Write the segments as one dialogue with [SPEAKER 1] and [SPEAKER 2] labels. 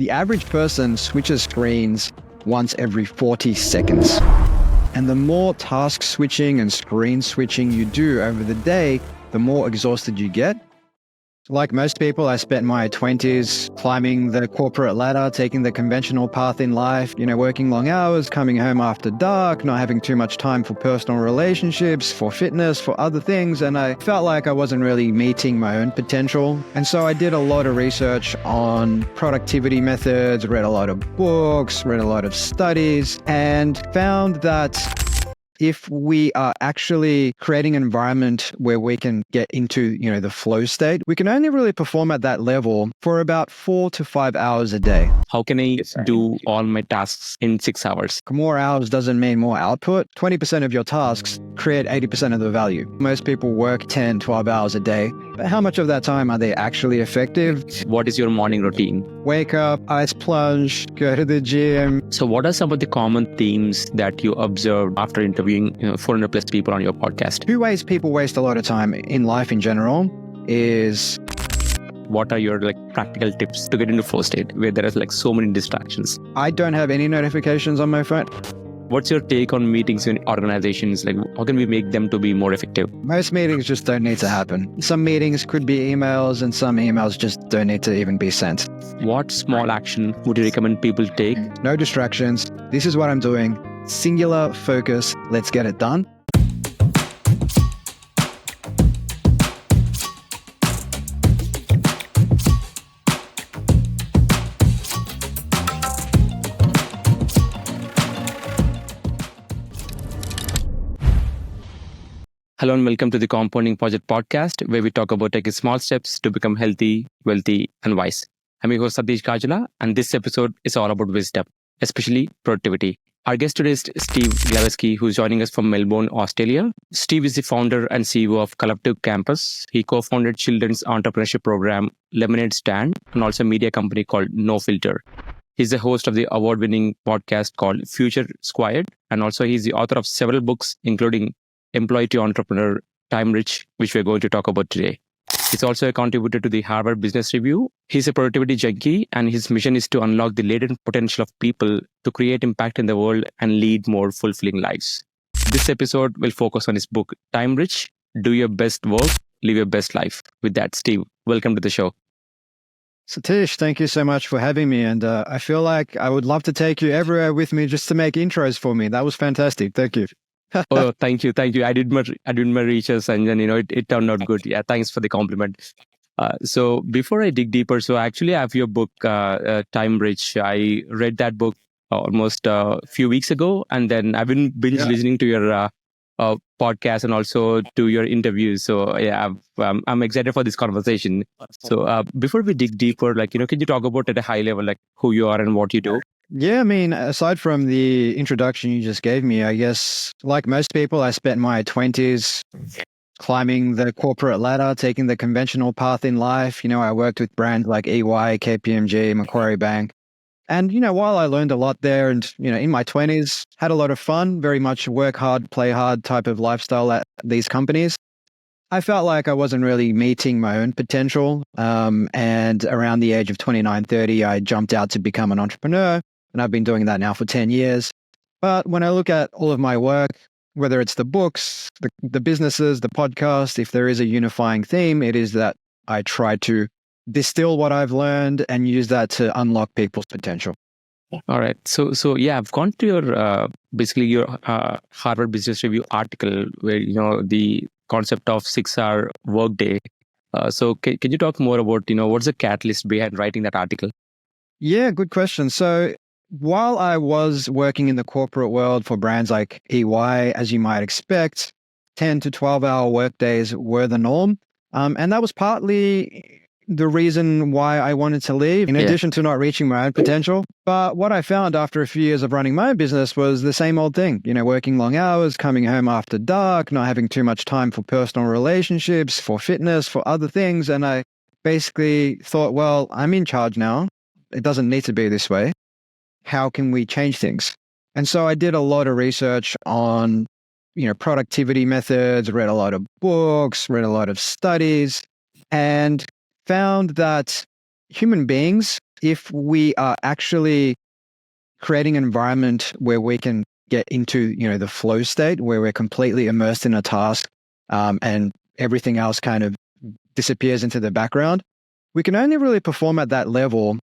[SPEAKER 1] The average person switches screens once every 40 seconds. And the more task switching and screen switching you do over the day, the more exhausted you get. Like most people, I spent my 20s climbing the corporate ladder, taking the conventional path in life, working long hours, coming home after dark, not having too much time for personal relationships, for fitness, for other things. And I felt like I wasn't really meeting my own potential. And so I did a lot of research on productivity methods, read a lot of books, read a lot of studies, and found that if we are actually creating an environment where we can get into, the flow state, we can only really perform at that level for about 4 to 5 hours a day.
[SPEAKER 2] How can I do all my tasks in 6 hours?
[SPEAKER 1] More hours doesn't mean more output. 20% of your tasks create 80% of the value. Most people work 10, 12 hours a day. But how much of that time are they actually effective?
[SPEAKER 2] What is your morning routine?
[SPEAKER 1] Wake up, ice plunge, go to the gym.
[SPEAKER 2] So what are some of the common themes that you observed after interviewing 400 plus people on your podcast?
[SPEAKER 1] Two ways people waste a lot of time in life in general is...
[SPEAKER 2] What are your practical tips to get into flow state where there are so many distractions?
[SPEAKER 1] I don't have any notifications on my phone.
[SPEAKER 2] What's your take on meetings in organizations? How can we make them to be more effective?
[SPEAKER 1] Most meetings just don't need to happen. Some meetings could be emails and some emails just don't need to even be sent.
[SPEAKER 2] What small action would you recommend people take?
[SPEAKER 1] No distractions. This is what I'm doing. Singular focus. Let's get it done.
[SPEAKER 2] Hello and welcome to the Compounding Project podcast, where we talk about taking small steps to become healthy, wealthy, and wise. I'm your host, Satish Kajula, and this episode is all about wisdom, especially productivity. Our guest today is Steve Glaveski, who's joining us from Melbourne, Australia. Steve is the founder and CEO of Collective Campus. He co-founded children's entrepreneurship program, Lemonade Stand, and also a media company called No Filter. He's the host of the award-winning podcast called Future Squared, and also he's the author of several books, including Employee to Entrepreneur, Time Rich, which we're going to talk about today. He's also a contributor to the Harvard Business Review. He's a productivity junkie, and his mission is to unlock the latent potential of people to create impact in the world and lead more fulfilling lives. This episode will focus on his book, Time Rich, Do Your Best Work, Live Your Best Life. With that, Steve, welcome to the show.
[SPEAKER 1] Satish, thank you so much for having me. And I feel like I would love to take you everywhere with me just to make intros for me. That was fantastic. Thank you.
[SPEAKER 2] Oh, thank you. I did my research and then, it turned out good. Yeah, thanks for the compliment. So before I dig deeper, so actually I have your book, Time Rich. I read that book almost a few weeks ago, and then I've been listening to your podcast and also to your interviews. So yeah, I'm excited for this conversation. So before we dig deeper, can you talk about at a high level, who you are and what you do?
[SPEAKER 1] Yeah, I mean, aside from the introduction you just gave me, I guess, like most people, I spent my 20s climbing the corporate ladder, taking the conventional path in life. I worked with brands like EY, KPMG, Macquarie Bank. And, while I learned a lot there and, in my 20s, had a lot of fun, very much work hard, play hard type of lifestyle at these companies, I felt like I wasn't really meeting my own potential. And around the age of 29, 30, I jumped out to become an entrepreneur. And I've been doing that now for 10 years. But when I look at all of my work, whether it's the books, the businesses, the podcast, if there is a unifying theme, it is that I try to distill what I've learned and use that to unlock people's potential.
[SPEAKER 2] All right. So yeah, I've gone to your, basically your Harvard Business Review article where, the concept of 6-hour workday. So can you talk more about, what's the catalyst behind writing that article?
[SPEAKER 1] Yeah, good question. So while I was working in the corporate world for brands like EY, as you might expect, 10 to 12-hour workdays were the norm. And that was partly the reason why I wanted to leave, in addition to not reaching my own potential. But what I found after a few years of running my own business was the same old thing, working long hours, coming home after dark, not having too much time for personal relationships, for fitness, for other things. And I basically thought, well, I'm in charge now. It doesn't need to be this way. How can we change things? And so I did a lot of research on, productivity methods, read a lot of books, read a lot of studies, and found that human beings if we are actually creating an environment where we can get into, the flow state, where we're completely immersed in a task, and everything else kind of disappears into the background, we can only really perform at that level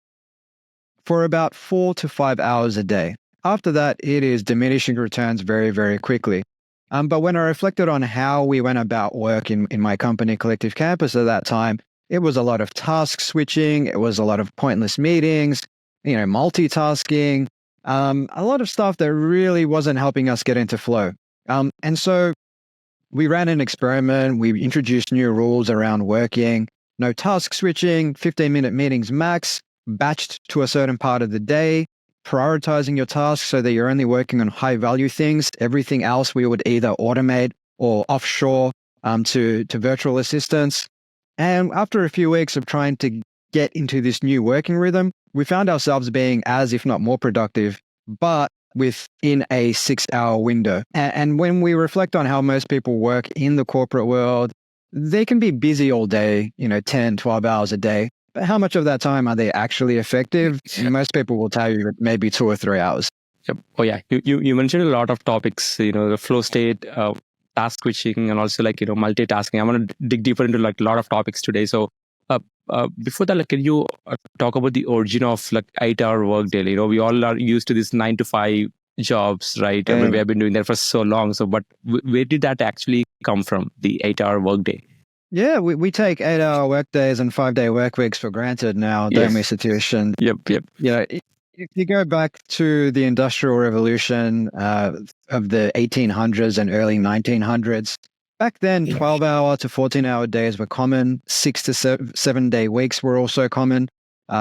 [SPEAKER 1] for about 4 to 5 hours a day. After that, it is diminishing returns very, very quickly. But when I reflected on how we went about work in my company, Collective Campus, at that time, it was a lot of task switching. It was a lot of pointless meetings, multitasking, a lot of stuff that really wasn't helping us get into flow. And so we ran an experiment. We introduced new rules around working, no task switching, 15-minute meetings max, batched to a certain part of the day, prioritizing your tasks so that you're only working on high value things. Everything else we would either automate or offshore to virtual assistants. And after a few weeks of trying to get into this new working rhythm, we found ourselves being as, if not more productive, but within a 6-hour window. And when we reflect on how most people work in the corporate world, they can be busy all day, 10, 12 hours a day. But how much of that time are they actually effective? Most people will tell you maybe 2 or 3 hours.
[SPEAKER 2] Yep. Oh yeah, you mentioned a lot of topics. The flow state, task switching, and also multitasking. I want to dig deeper into a lot of topics today. So before that, can you talk about the origin of 8-hour workday? We all are used to this 9 to 5 jobs, right? I mean, we have been doing that for so long. So, but where did that actually come from? The 8-hour workday?
[SPEAKER 1] Yeah, we take 8-hour workdays and 5-day work weeks for granted now, don't we, Satish? And
[SPEAKER 2] Yep.
[SPEAKER 1] If you go back to the Industrial Revolution of the 1800s and early 1900s, back then 12-hour to 14-hour days were common. 6 to 7-day weeks were also common.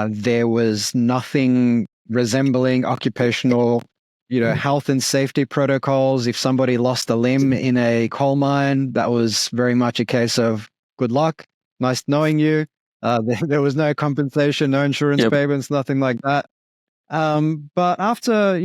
[SPEAKER 1] There was nothing resembling occupational, health and safety protocols. If somebody lost a limb in a coal mine, that was very much a case of good luck, nice knowing you. There was no compensation, no insurance payments, nothing like that. But after,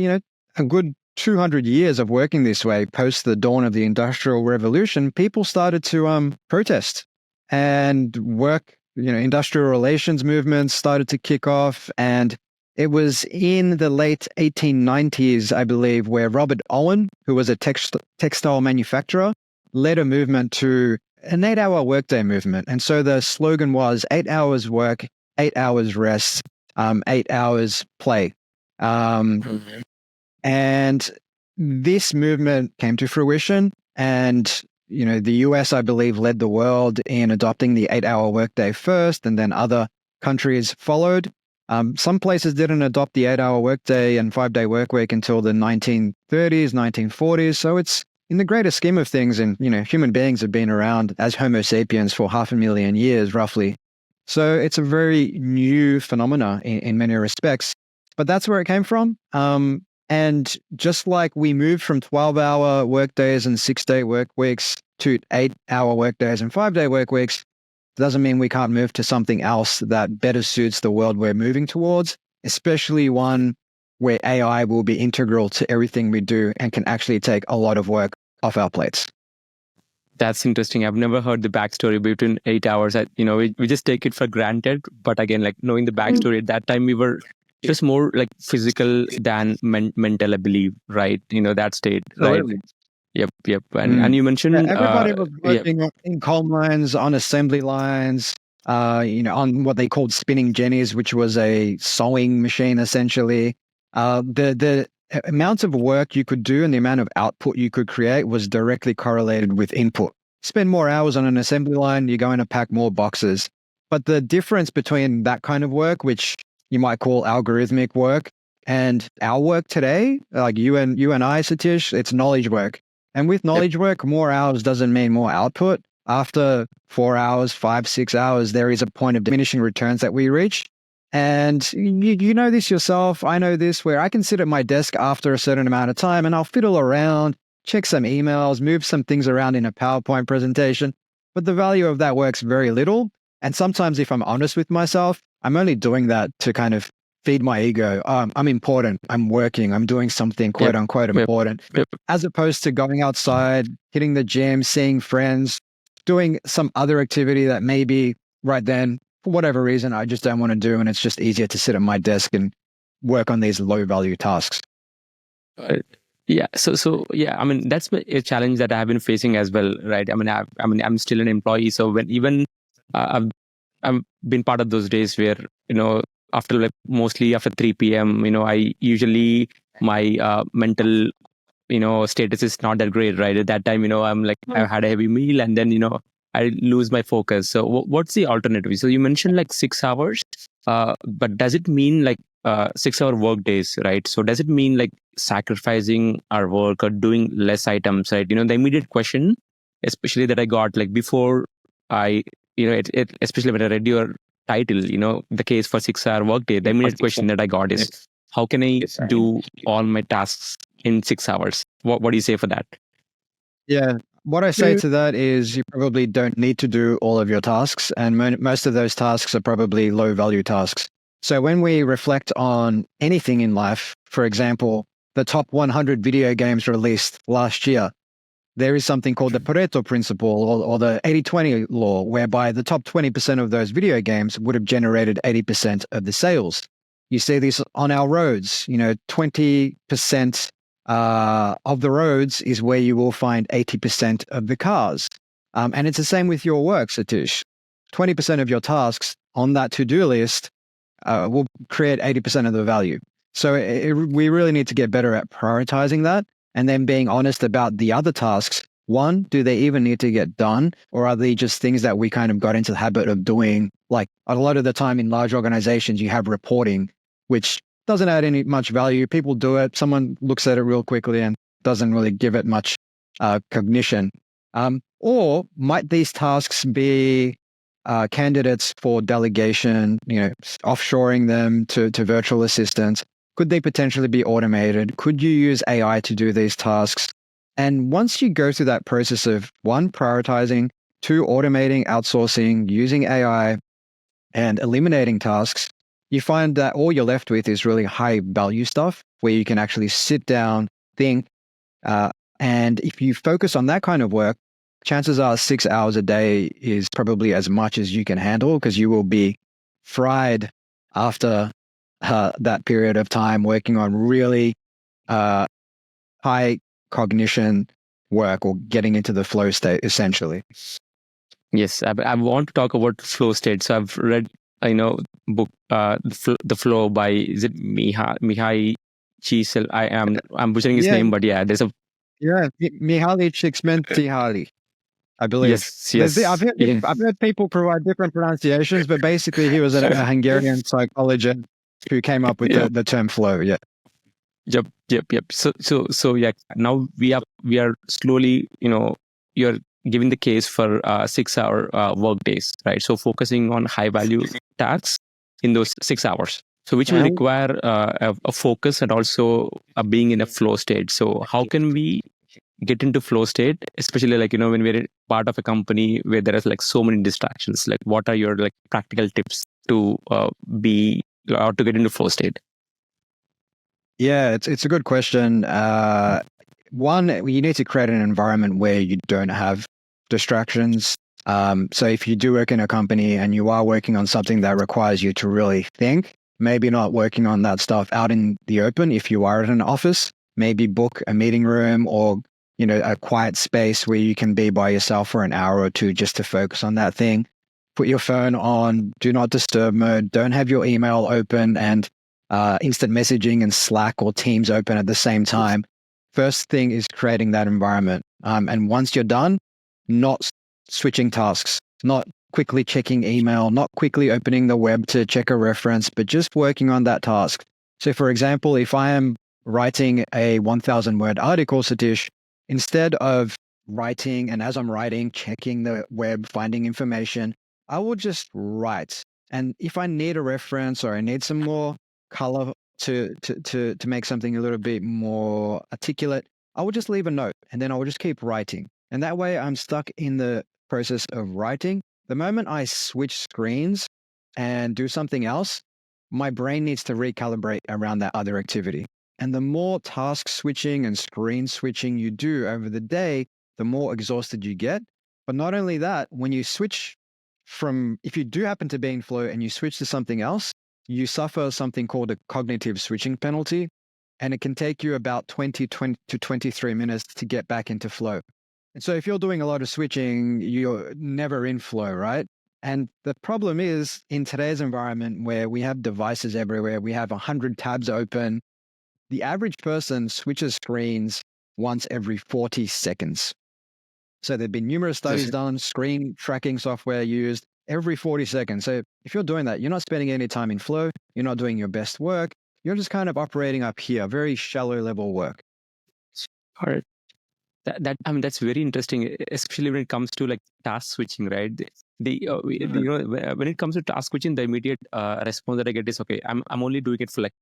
[SPEAKER 1] a good 200 years of working this way, post the dawn of the Industrial Revolution, people started to protest and work, industrial relations movements started to kick off. And it was in the late 1890s, I believe, where Robert Owen, who was a textile manufacturer, led a movement to an 8-hour workday movement. And so the slogan was 8 hours work, 8 hours rest, 8 hours play. And this movement came to fruition. And, the US, I believe, led the world in adopting the 8-hour workday first, and then other countries followed. Some places didn't adopt the 8-hour workday and 5-day work week until the 1930s, 1940s. So it's, in the greater scheme of things, and, human beings have been around as Homo sapiens for 500,000 years, roughly. So it's a very new phenomena in many respects, but that's where it came from. And just like we moved from 12-hour workdays and 6-day work weeks to 8-hour workdays and 5-day work weeks, doesn't mean we can't move to something else that better suits the world we're moving towards, especially one where AI will be integral to everything we do and can actually take a lot of work off our plates.
[SPEAKER 2] That's interesting. I've never heard the backstory between 8 hours. We just take it for granted. But again, knowing the backstory at that time, we were just more physical than mental, I believe, right? That state, right? Yep. And you mentioned
[SPEAKER 1] everybody was working in coal mines, on assembly lines, on what they called spinning jennies, which was a sewing machine, essentially. The amount of work you could do and the amount of output you could create was directly correlated with input. Spend more hours on an assembly line, you're going to pack more boxes. But the difference between that kind of work, which you might call algorithmic work, and our work today, like you and I, Satish, it's knowledge work. And with knowledge work, more hours doesn't mean more output. After 4 hours, 5, 6 hours, there is a point of diminishing returns that we reach. And you know this yourself, I know this, where I can sit at my desk after a certain amount of time and I'll fiddle around, check some emails, move some things around in a PowerPoint presentation. But the value of that work's very little. And sometimes if I'm honest with myself, I'm only doing that to kind of feed my ego. I'm important, I'm working, I'm doing something quote unquote important, as opposed to going outside, hitting the gym, seeing friends, doing some other activity that maybe right then for whatever reason, I just don't want to do. And it's just easier to sit at my desk and work on these low value tasks.
[SPEAKER 2] Yeah. So yeah, I mean, that's a challenge that I have been facing as well, right? I'm still an employee. So when even I've been part of those days where, after like mostly after 3 p.m., I usually my mental, status is not that great, right? At that time, I'm like, I've had a heavy meal and then, I lose my focus. So what's the alternative? So you mentioned like 6 hours, but does it mean like 6 hour work days, right? So does it mean like sacrificing our work or doing less items, right? The immediate question, especially that I got like before I, especially when I read your title, the case for 6 hour workday, the immediate question that I got is, how can I do all my tasks in 6 hours? What do you say for that?
[SPEAKER 1] Yeah. What I say to that is you probably don't need to do all of your tasks, and most of those tasks are probably low value tasks. So when we reflect on anything in life, for example, the top 100 video games released last year, there is something called the Pareto principle or the 80-20 law, whereby the top 20% of those video games would have generated 80% of the sales. You see this on our roads, 20% of the roads is where you will find 80% of the cars. And it's the same with your work, Satish. 20% of your tasks on that to-do list will create 80% of the value. So we really need to get better at prioritizing that and then being honest about the other tasks. One, do they even need to get done? Or are they just things that we kind of got into the habit of doing? Like a lot of the time in large organizations, you have reporting, which doesn't add any much value. People do it. Someone looks at it real quickly and doesn't really give it much cognition. Or might these tasks be candidates for delegation, offshoring them to virtual assistants? Could they potentially be automated? Could you use AI to do these tasks? And once you go through that process of one, prioritizing, two, automating, outsourcing, using AI, and eliminating tasks, you find that all you're left with is really high value stuff where you can actually sit down, think, and if you focus on that kind of work, chances are 6 hours a day is probably as much as you can handle because you will be fried after that period of time working on really high cognition work or getting into the flow state, essentially.
[SPEAKER 2] Yes, I want to talk about flow state. So I've read, book the flow by, is it Mihai Chisel? I'm butchering his name, but yeah, there's a
[SPEAKER 1] Mihaly Csikszentmihalyi, I believe.
[SPEAKER 2] Yes.
[SPEAKER 1] I've heard people provide different pronunciations, but basically he was a Hungarian psychologist who came up with the term flow. Yeah.
[SPEAKER 2] Yep. So yeah. Now we are slowly, you're giving the case for 6 hour work days, right? So focusing on high value tasks in those 6 hours. So which will require a focus and also being in a flow state. So how can we get into flow state, especially like, when we're part of a company where there is like so many distractions? Like what are your like practical tips to be or to get into flow state?
[SPEAKER 1] Yeah, it's a good question. One, you need to create an environment where you don't have distractions. So if you do work in a company and you are working on something that requires you to really think, maybe not working on that stuff out in the open. If you are at an office, maybe book a meeting room or, a quiet space where you can be by yourself for an hour or two just to focus on that thing. Put your phone on do not disturb mode. Don't have your email open and instant messaging and Slack or Teams open at the same time. First thing is creating that environment. And once you're done, not switching tasks, not quickly checking email, not quickly opening the web to check a reference, but just working on that task. So for example, if I am writing a 1,000 word article, Satish, instead of writing and as I'm writing, checking the web, finding information, I will just write. And if I need a reference or I need some more color to make something a little bit more articulate, I will just leave a note and then I will just keep writing. And that way I'm stuck in the process of writing. The moment I switch screens and do something else, my brain needs to recalibrate around that other activity. And the more task switching and screen switching you do over the day, the more exhausted you get. But not only that, when you switch if you do happen to be in flow and you switch to something else, you suffer something called a cognitive switching penalty. And it can take you about 20 to 23 minutes to get back into flow. And so if you're doing a lot of switching, you're never in flow, right? And the problem is in today's environment where we have devices everywhere, we have 100 tabs open, the average person switches screens once every 40 seconds. So there've been numerous studies done, screen tracking software used every 40 seconds. So if you're doing that, you're not spending any time in flow, you're not doing your best work, you're just kind of operating up here, very shallow level work.
[SPEAKER 2] All right. I mean, that's very interesting, especially when it comes to like task switching, right? When it comes to task switching, the immediate response that I get is, okay, I'm only doing it for like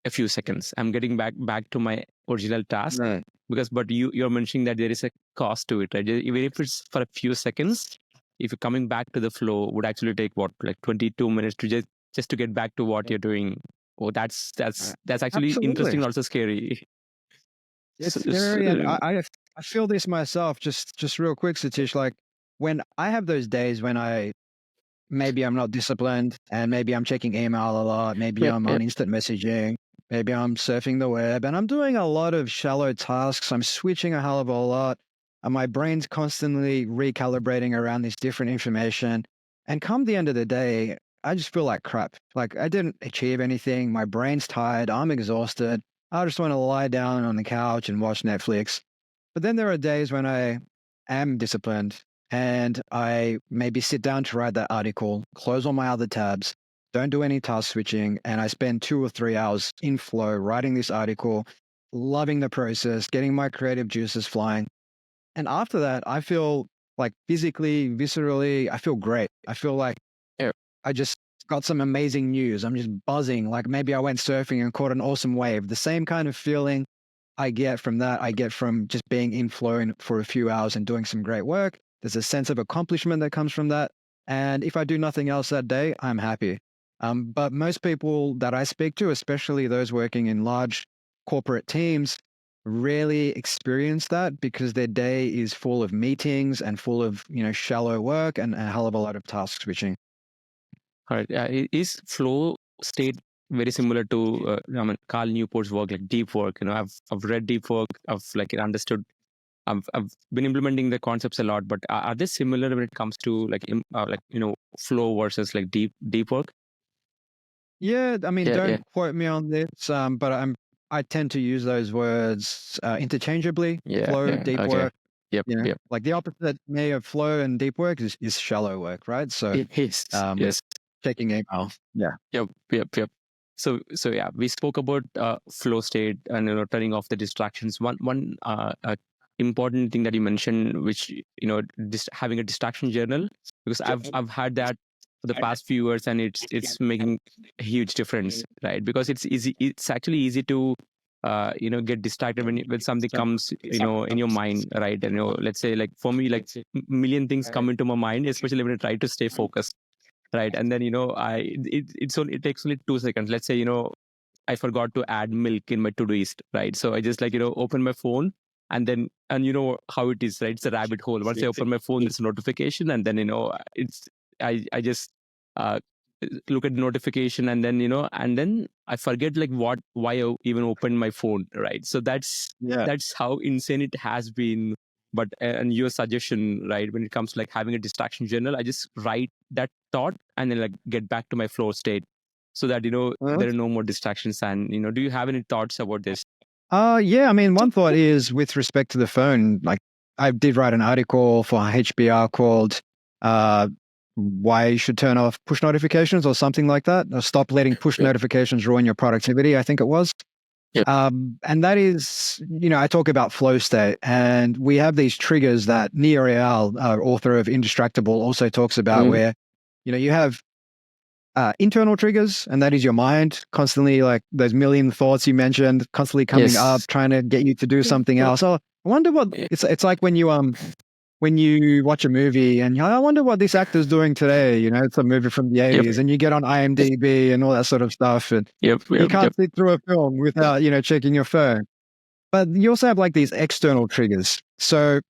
[SPEAKER 2] a few seconds. I'm getting back to my original task.
[SPEAKER 1] Right.
[SPEAKER 2] But you're mentioning that there is a cost to it, right? Even if it's for a few seconds, if you're coming back to the flow, would actually take what, like 22 minutes to just to get back to what you're doing. Oh, that's actually
[SPEAKER 1] Absolutely.
[SPEAKER 2] interesting and also scary.
[SPEAKER 1] It's scary, and I feel this myself. Just real quick, Satish. Like when I have those days when maybe I'm not disciplined, and maybe I'm checking email a lot, maybe I'm on instant messaging, maybe I'm surfing the web, and I'm doing a lot of shallow tasks. I'm switching a hell of a lot, and my brain's constantly recalibrating around this different information. And come the end of the day, I just feel like crap. Like I didn't achieve anything. My brain's tired. I'm exhausted. I just want to lie down on the couch and watch Netflix. But then there are days when I am disciplined and I maybe sit down to write that article, close all my other tabs, don't do any task switching, and I spend 2 or 3 hours in flow writing this article, loving the process, getting my creative juices flying. And after that, I feel like physically, viscerally, I feel great. I feel like I just got some amazing news. I'm just buzzing. Like maybe I went surfing and caught an awesome wave. The same kind of feeling I get from that, I get from just being in flow for a few hours and doing some great work. There's a sense of accomplishment that comes from that. And if I do nothing else that day, I'm happy. But most people that I speak to, especially those working in large corporate teams, rarely experience that because their day is full of meetings and full of, shallow work and a hell of a lot of task switching.
[SPEAKER 2] All right. Is flow state very similar to Carl Newport's work, like deep work? I've read deep work. I've like understood. I've been implementing the concepts a lot, but are they similar when it comes to flow versus like deep work?
[SPEAKER 1] Yeah, I mean, don't quote me on this, but I tend to use those words interchangeably. Flow, deep work.
[SPEAKER 2] Yep.
[SPEAKER 1] Like the opposite me of flow and deep work is shallow work, right? So
[SPEAKER 2] yes.
[SPEAKER 1] Checking email. Yeah.
[SPEAKER 2] Yep. So yeah, we spoke about flow state and turning off the distractions. One important thing that you mentioned, which having a distraction journal, because I've had that for the past few years, and it's making a huge difference, right? Because it's easy. It's actually easy to get distracted when something comes in your mind, right? And let's say like for me, like million things come into my mind, especially when I try to stay focused. Right. And then, it takes only 2 seconds. Let's say, I forgot to add milk in my to-do list. Right. So I just open my phone and you know how it is, right? It's a rabbit hole. Once I open my phone, there's a notification. And then, I just look at the notification and then I forget why I even opened my phone. Right. So that's how insane it has been. But and your suggestion, right, when it comes to like having a distraction journal, I just write that thought and then like get back to my flow state so that there are no more distractions. And do you have any thoughts about this?
[SPEAKER 1] Yeah, I mean, one thought is with respect to the phone, like I did write an article for HBR called why you should turn off push notifications or something like that, or stop letting push notifications ruin your productivity, I think it was.
[SPEAKER 2] Yep.
[SPEAKER 1] And that is, I talk about flow state, and we have these triggers that Nia Real, author of Indistractable, also talks about where, you have internal triggers, and that is your mind constantly, like those million thoughts you mentioned, constantly coming up, trying to get you to do something else. Oh, I wonder what it's like when you watch a movie and I wonder what this actor's doing today. It's a movie from the 80s, and you get on IMDb and all that sort of stuff. And you can't sit through a film without, checking your phone. But you also have like these external triggers. So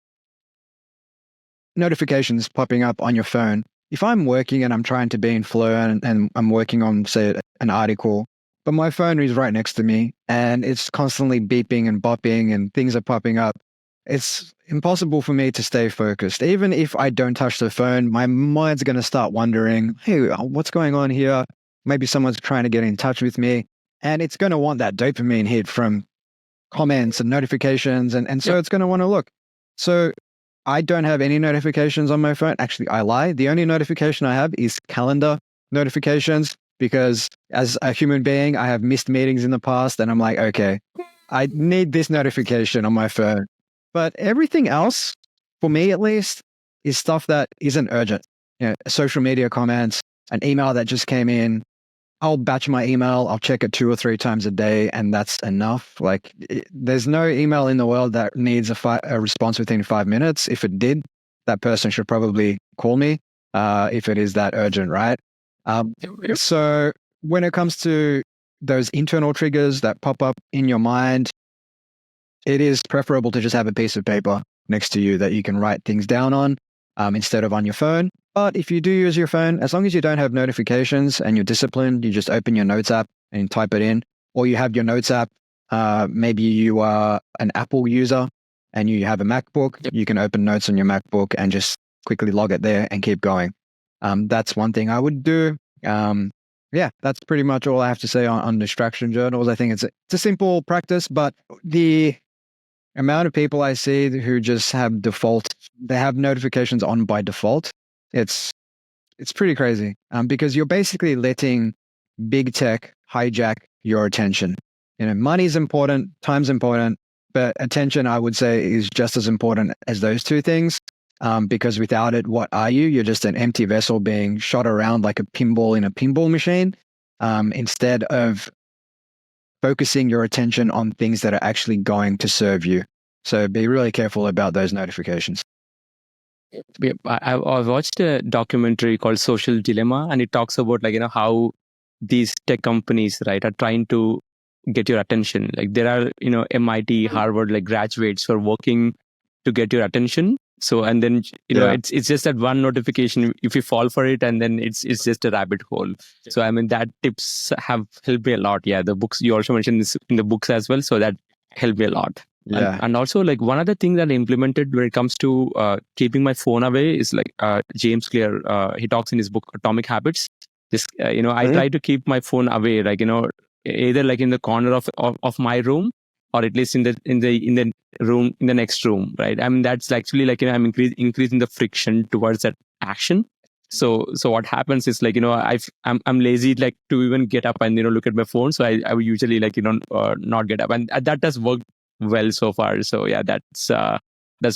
[SPEAKER 1] notifications popping up on your phone. if I'm working and I'm trying to be in flow and I'm working on, say, an article, but my phone is right next to me and it's constantly beeping and bopping and things are popping up, it's impossible for me to stay focused. Even if I don't touch the phone, my mind's going to start wondering, hey, what's going on here? Maybe someone's trying to get in touch with me. And it's going to want that dopamine hit from comments and notifications. And so
[SPEAKER 2] Yep.
[SPEAKER 1] it's going to want to look. So I don't have any notifications on my phone. Actually, I lie. The only notification I have is calendar notifications, because as a human being, I have missed meetings in the past and I'm like, okay, I need this notification on my phone. But everything else, for me at least, is stuff that isn't urgent. Social media comments, an email that just came in. I'll batch my email. I'll check it 2 or 3 times a day, and that's enough. Like, there's no email in the world that needs a response within 5 minutes. If it did, that person should probably call me if it is that urgent, right?
[SPEAKER 2] Yep.
[SPEAKER 1] So when it comes to those internal triggers that pop up in your mind, it is preferable to just have a piece of paper next to you that you can write things down on instead of on your phone. But if you do use your phone, as long as you don't have notifications and you're disciplined, you just open your notes app and type it in, or you have your notes app. Maybe you are an Apple user and you have a MacBook.
[SPEAKER 2] Yep.
[SPEAKER 1] You can open notes on your MacBook and just quickly log it there and keep going. That's one thing I would do. Yeah, that's pretty much all I have to say on distraction journals. I think it's a simple practice, but the amount of people I see who just have they have notifications on by default. It's pretty crazy because you're basically letting big tech hijack your attention. Money's important, time's important, but attention, I would say, is just as important as those two things. Because without it, what are you? You're just an empty vessel being shot around like a pinball in a pinball machine, instead of focusing your attention on things that are actually going to serve you. So be really careful about those notifications.
[SPEAKER 2] Yeah, I watched a documentary called Social Dilemma, and it talks about how these tech companies, right, are trying to get your attention. Like there are MIT, Harvard graduates who are working to get your attention. So and then
[SPEAKER 1] Yeah.
[SPEAKER 2] it's just that one notification. If you fall for it, and then it's just a rabbit hole. So I mean that tips have helped me a lot. Yeah, the books you also mentioned this in the books as well. So that helped me a lot.
[SPEAKER 1] Yeah.
[SPEAKER 2] And also one other thing that I implemented when it comes to keeping my phone away is James Clear. He talks in his book Atomic Habits. This I try to keep my phone away, either in the corner of my room, or at least in the room in the next room, right? I mean that's actually I'm increasing the friction towards that action. So what happens is I'm lazy to even get up and look at my phone. So I would usually not get up, and that does work well so far. So yeah, that's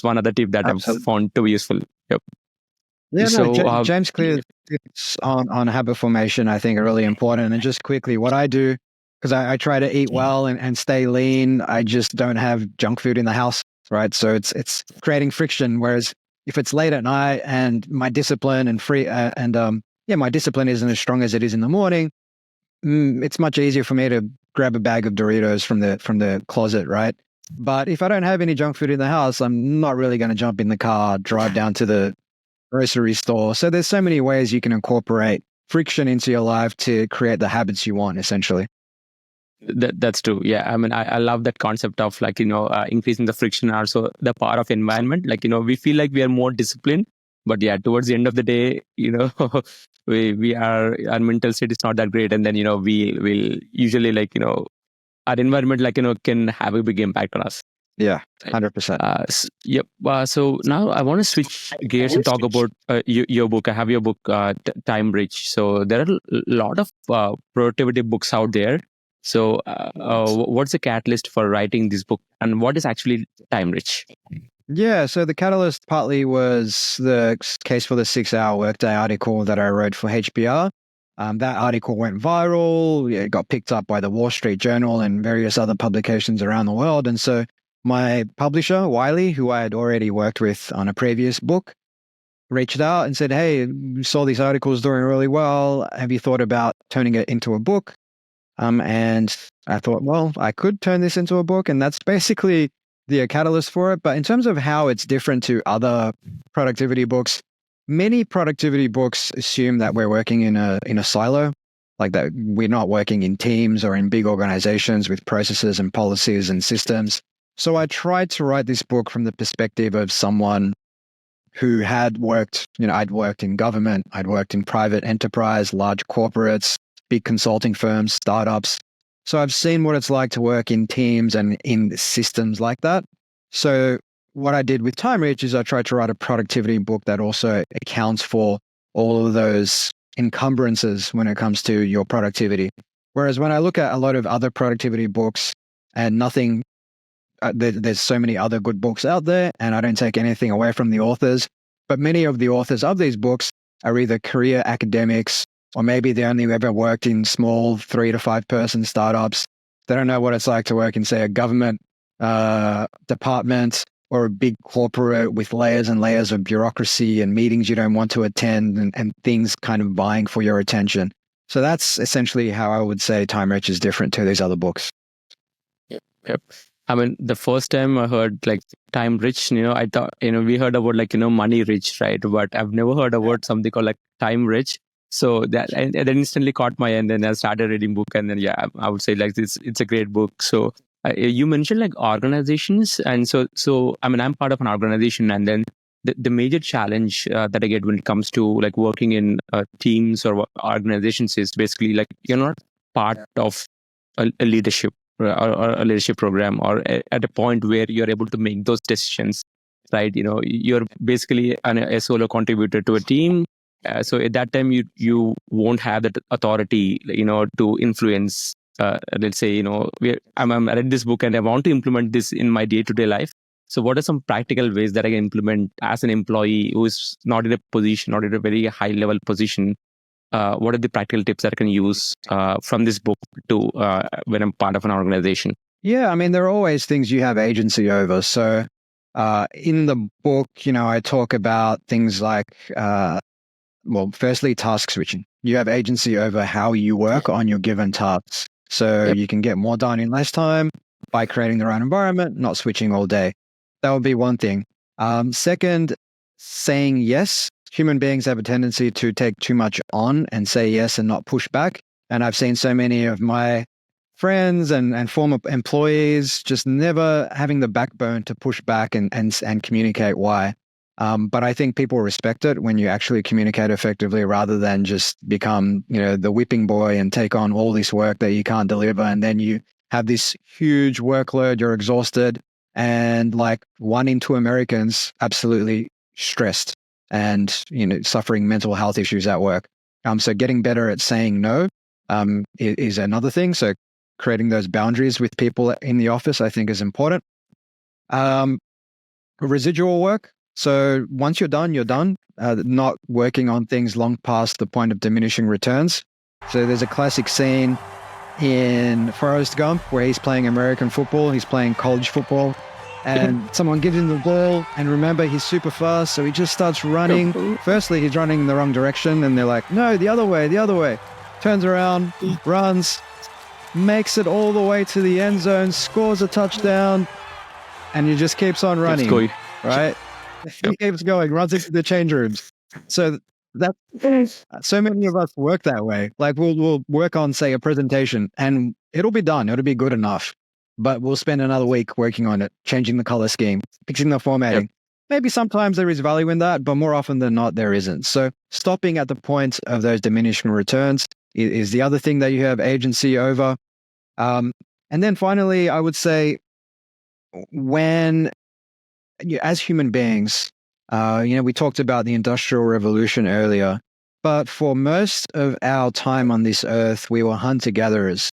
[SPEAKER 2] one other tip that I've
[SPEAKER 1] Absolutely.
[SPEAKER 2] found to be useful. Yep.
[SPEAKER 1] Yeah, no,
[SPEAKER 2] So
[SPEAKER 1] James Clear's tips on habit formation, I think, are really important. And just quickly, what I do, because I try to eat well and stay lean, I just don't have junk food in the house, right? So it's creating friction. Whereas if it's late at night and my discipline my discipline isn't as strong as it is in the morning, it's much easier for me to grab a bag of Doritos from the closet, right? But if I don't have any junk food in the house, I'm not really going to jump in the car, drive down to the grocery store. So there's so many ways you can incorporate friction into your life to create the habits you want, essentially.
[SPEAKER 2] that's true. Yeah, I mean I love that concept of increasing the friction, and also the power of environment. We feel like we are more disciplined, but yeah, towards the end of the day, our mental state is not that great, and then we will usually our environment can have a big impact on us.
[SPEAKER 1] Yeah, 100%.
[SPEAKER 2] Yep. So now I want to switch gears and talk about your book. I have your book, Time Rich. So there are a lot of productivity books out there. So what's the catalyst for writing this book, and what is actually Time Rich?
[SPEAKER 1] Yeah, so the catalyst partly was the case for the 6-hour Workday article that I wrote for HBR. That article went viral. It got picked up by the Wall Street Journal and various other publications around the world. And so my publisher, Wiley, who I had already worked with on a previous book, reached out and said, hey, we saw these articles doing really well. Have you thought about turning it into a book? And I thought, well, I could turn this into a book. And that's basically the catalyst for it. But in terms of how it's different to other productivity books, many productivity books assume that we're working in a silo, like that we're not working in teams or in big organizations with processes and policies and systems. So I tried to write this book from the perspective of someone who had worked, I'd worked in government, I'd worked in private enterprise, large corporates, big consulting firms, startups. So I've seen what it's like to work in teams and in systems like that. So what I did with Time Reach is I tried to write a productivity book that also accounts for all of those encumbrances when it comes to your productivity. Whereas when I look at a lot of other productivity books and nothing, there's so many other good books out there, and I don't take anything away from the authors, but many of the authors of these books are either career academics, or maybe they only ever worked in small 3 to 5 person startups. They don't know what it's like to work in, say, a government department or a big corporate with layers and layers of bureaucracy and meetings you don't want to attend and things kind of vying for your attention. So that's essentially how I would say Time Rich is different to these other books.
[SPEAKER 2] Yep. I mean, the first time I heard like Time Rich, I thought, we heard about like, money rich, right? But I've never heard about something called like Time Rich. So that instantly caught my eye, and then I started reading book, and then I would say like it's a great book. So you mentioned like organizations, and so I mean, I'm part of an organization, and then the major challenge that I get when it comes to like working in teams or organizations is basically like you're not part of a leadership or a leadership program, or at a point where you're able to make those decisions, right? You're basically a solo contributor to a team. So at that time, you won't have that authority, to influence. Let's say, I read this book and I want to implement this in my day-to-day life. So what are some practical ways that I can implement as an employee who is not in a position, not in a very high-level position? What are the practical tips that I can use from this book to when I'm part of an organization?
[SPEAKER 1] Yeah, I mean, there are always things you have agency over. So in the book, I talk about things like, firstly, task switching. You have agency over how you work on your given tasks. So you can get more done in less time by creating the right environment, not switching all day. That would be one thing. Second, saying yes. Human beings have a tendency to take too much on and say yes and not push back. And I've seen so many of my friends and former employees just never having the backbone to push back and communicate why. But I think people respect it when you actually communicate effectively rather than just become, the whipping boy and take on all this work that you can't deliver. And then you have this huge workload, you're exhausted, and like 1 in 2 Americans absolutely stressed and, suffering mental health issues at work. So getting better at saying no is another thing. So creating those boundaries with people in the office, I think, is important. Residual work. So once you're done, you're done. Not working on things long past the point of diminishing returns. So there's a classic scene in Forrest Gump where he's playing American football. He's playing college football. And someone gives him the ball, and remember, he's super fast, so he just starts running. Firstly, he's running in the wrong direction, and they're like, no, the other way, the other way. Turns around, runs, makes it all the way to the end zone, scores a touchdown, and he just keeps on running, right? He keeps going, runs into the change rooms. So so many of us work that way. Like we'll work on, say, a presentation, and it'll be done. It'll be good enough. But we'll spend another week working on it, changing the color scheme, fixing the formatting. Yep. Maybe sometimes there is value in that, but more often than not, there isn't. So stopping at the point of those diminishing returns is the other thing that you have agency over. And then finally, I would say as human beings, we talked about the Industrial Revolution earlier, but for most of our time on this earth, we were hunter-gatherers.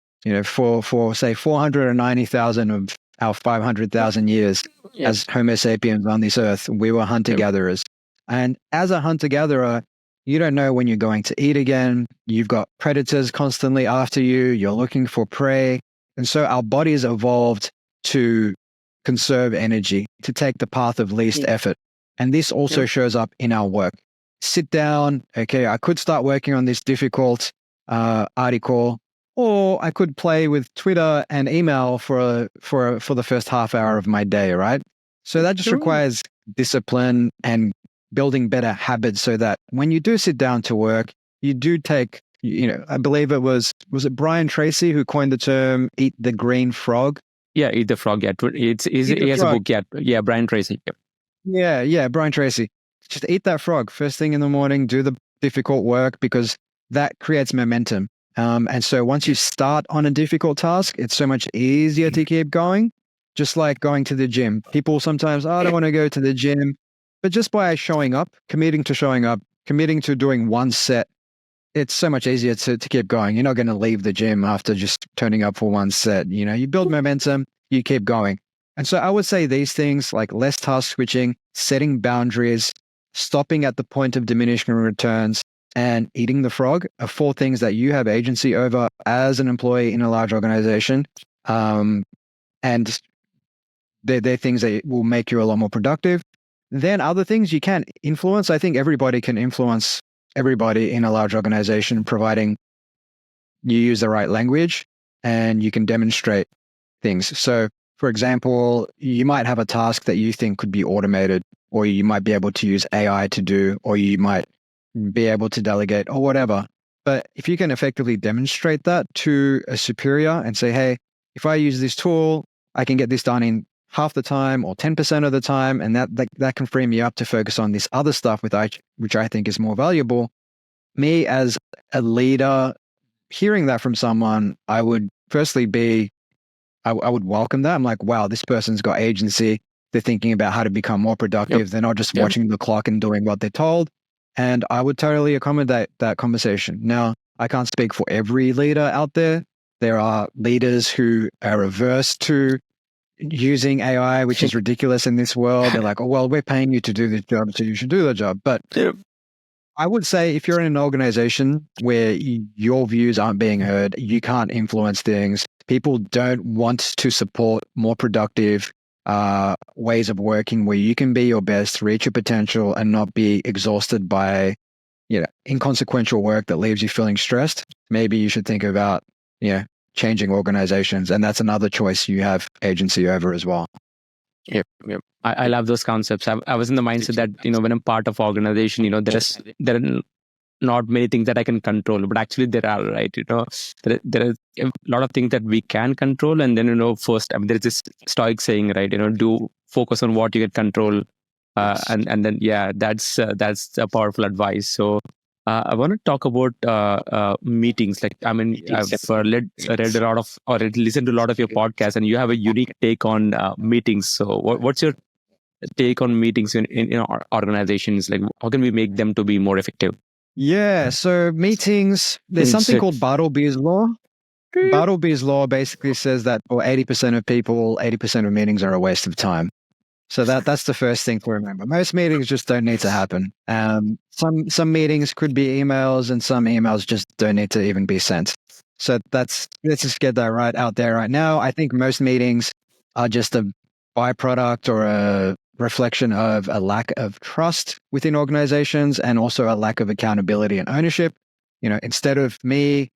[SPEAKER 1] For say 490,000 of our 500,000 years as Homo sapiens on this earth, we were hunter-gatherers. And as a hunter-gatherer, you don't know when you're going to eat again. You've got predators constantly after you. You're looking for prey. And so our bodies evolved to conserve energy, to take the path of least effort. And this also shows up in our work. Sit down. Okay, I could start working on this difficult article, or I could play with Twitter and email for the first half hour of my day, right? So that just requires discipline and building better habits so that when you do sit down to work, you do take, I believe was it Brian Tracy who coined the term eat the green frog?
[SPEAKER 2] Yeah, Eat the Frog. Yeah,
[SPEAKER 1] Eat
[SPEAKER 2] he
[SPEAKER 1] the
[SPEAKER 2] has a
[SPEAKER 1] frog.
[SPEAKER 2] book. Yeah, Brian Tracy. Yep.
[SPEAKER 1] Yeah, Brian Tracy. Just eat that frog first thing in the morning, do the difficult work because that creates momentum. And so once you start on a difficult task, it's so much easier to keep going. Just like going to the gym. People sometimes, I don't want to go to the gym. But just by showing up, committing to doing one set, it's so much easier to keep going. You're not going to leave the gym after just turning up for one set. You build momentum, you keep going. And so I would say these things like less task switching, setting boundaries, stopping at the point of diminishing returns, and eating the frog are 4 things that you have agency over as an employee in a large organization. And they're things that will make you a lot more productive. Then other things you can influence. I think everybody can influence everybody in a large organization, providing you use the right language and you can demonstrate things. So, for example, you might have a task that you think could be automated, or you might be able to use AI to do, or you might be able to delegate or whatever. But if you can effectively demonstrate that to a superior and say, hey, if I use this tool, I can get this done in half the time or 10% of the time, and that can free me up to focus on this other stuff which I think is more valuable. Me as a leader, hearing that from someone, I would firstly I would welcome that. I'm like, wow, this person's got agency. They're thinking about how to become more productive.
[SPEAKER 2] Yep.
[SPEAKER 1] They're not just
[SPEAKER 2] Yep.
[SPEAKER 1] watching the clock and doing what they're told. And I would totally accommodate that conversation. Now, I can't speak for every leader out there. There are leaders who are averse to using AI, which is ridiculous in this world. They're like, oh, well, we're paying you to do this job, so you should do the job. But
[SPEAKER 2] Yep.
[SPEAKER 1] I would say if you're in an organization where your views aren't being heard, you can't influence things. People don't want to support more productive ways of working where you can be your best, reach your potential, and not be exhausted by inconsequential work that leaves you feeling stressed. Maybe you should think about changing organizations, and that's another choice you have agency over as well.
[SPEAKER 2] Yep. I love those concepts. I was in the mindset that when I'm part of organization, there are not many things that I can control, but actually there are, right? There are a lot of things that we can control, and then first, there's this Stoic saying, right? Do focus on what you can control,
[SPEAKER 1] Yes.
[SPEAKER 2] and then that's a powerful advice. So. I want to talk about meetings. Like, I've read a lot of or listened to a lot of your podcasts, and you have a unique take on meetings. So, what's your take on meetings in our organizations? Like, how can we make them to be more effective?
[SPEAKER 1] Yeah, so meetings, there's something called Bartleby's Law. Bartleby's Law basically says that for 80% of people, 80% of meetings are a waste of time. So that's the first thing to remember. Most meetings just don't need to happen. Some meetings could be emails, and some emails just don't need to even be sent. So let's just get that right out there right now. I think most meetings are just a byproduct or a reflection of a lack of trust within organizations, and also a lack of accountability and ownership. Instead of me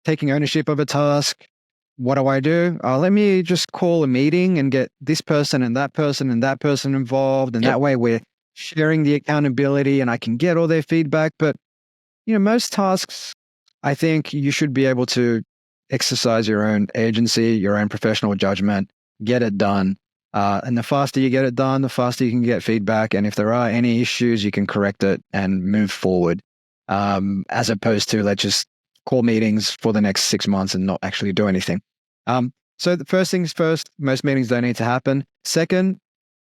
[SPEAKER 1] taking ownership of a task, what do? Let me just call a meeting and get this person and that person and that person involved. And that way we're sharing the accountability and I can get all their feedback. But, most tasks, I think you should be able to exercise your own agency, your own professional judgment, get it done. And the faster you get it done, the faster you can get feedback. And if there are any issues, you can correct it and move forward. As opposed to let's just call meetings for the next 6 months and not actually do anything. So the first things first, most meetings don't need to happen. Second,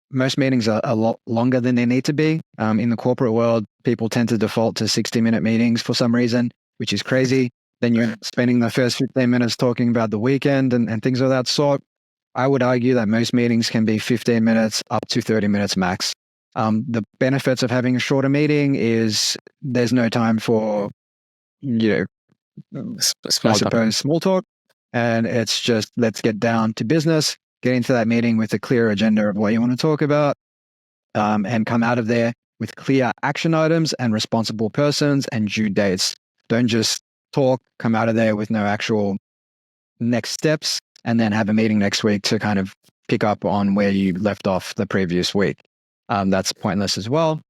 [SPEAKER 1] most meetings are a lot longer than they need to be. In the corporate world, people tend to default to 60-minute meetings for some reason, which is crazy. Then you're spending the first 15 minutes talking about the weekend and things of that sort. I would argue that most meetings can be 15 minutes up to 30 minutes max. The benefits of having a shorter meeting is there's no time for, small talk. And it's just, let's get down to business, get into that meeting with a clear agenda of what you want to talk about, and come out of there with clear action items and responsible persons and due dates. Don't just talk, come out of there with no actual next steps, and then have a meeting next week to kind of pick up on where you left off the previous week. That's pointless as well.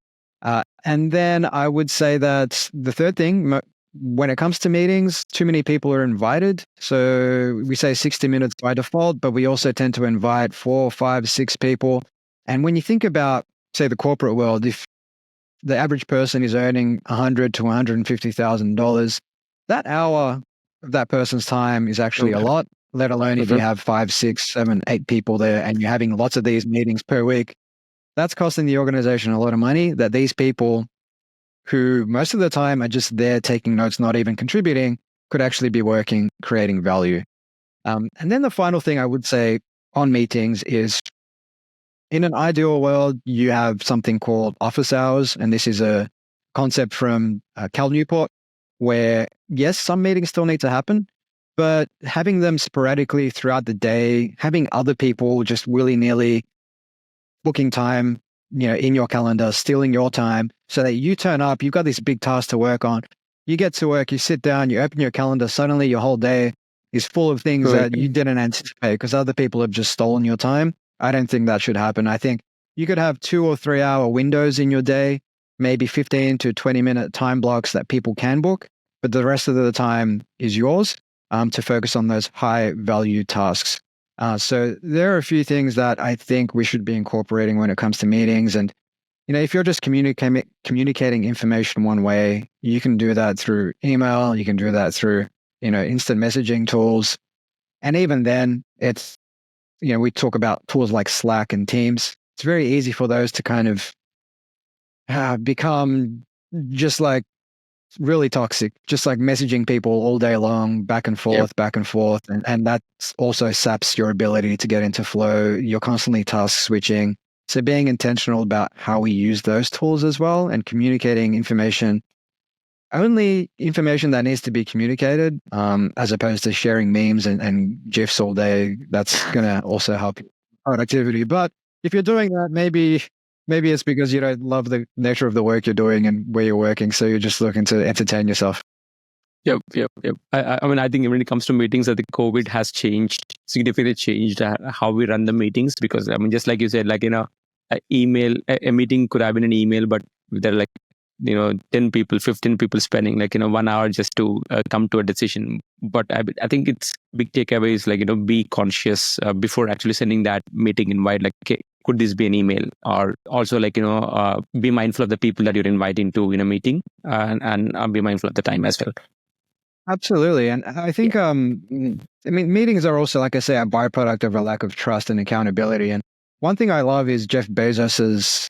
[SPEAKER 1] And then I would say that the third thing, when it comes to meetings, too many people are invited. So we say 60 minutes by default, but we also tend to invite 4, 5, 6 people. And when you think about, say, the corporate world, if the average person is earning $100,000 to $150,000, that hour of that person's time is actually a lot, let alone if you have 5, 6, 7, 8 people there and you're having lots of these meetings per week. That's costing the organization a lot of money that these people, who most of the time are just there taking notes, not even contributing, could actually be working, creating value. And then the final thing I would say on meetings is, in an ideal world, you have something called office hours. And this is a concept from Cal Newport, where, yes, some meetings still need to happen, but having them sporadically throughout the day, having other people just willy-nilly booking time, in your calendar, stealing your time so that you turn up, you've got this big task to work on. You get to work, you sit down, you open your calendar, suddenly your whole day is full of things that you didn't anticipate because other people have just stolen your time. I don't think that should happen. I think you could have 2 or 3 hour windows in your day, maybe 15 to 20-minute time blocks that people can book, but the rest of the time is yours to focus on those high value tasks. So there are a few things that I think we should be incorporating when it comes to meetings. And, if you're just communicating information one way, you can do that through email, you can do that through, instant messaging tools. And even then, it's, we talk about tools like Slack and Teams. It's very easy for those to kind of become just like really toxic, just like messaging people all day long, back and forth. And that also saps your ability to get into flow. You're constantly task switching. So being intentional about how we use those tools as well and communicating information, only information that needs to be communicated, as opposed to sharing memes and GIFs all day. That's going to also help productivity. But if you're doing that, maybe it's because you don't love the nature of the work you're doing and where you're working. So you're just looking to entertain yourself.
[SPEAKER 2] Yep. I mean, I think when it comes to meetings, I think COVID has significantly changed how we run the meetings, because, I mean, just like you said, like, a meeting could have been an email, but there are 10 people, 15 people spending 1 hour just to come to a decision. But I think it's big takeaway is be conscious before actually sending that meeting invite. Okay, could this be an email? Or also be mindful of the people that you're inviting to in a meeting, and be mindful of the time as well.
[SPEAKER 1] Absolutely. And I think, meetings are also, like I say, a byproduct of a lack of trust and accountability. And one thing I love is Jeff Bezos's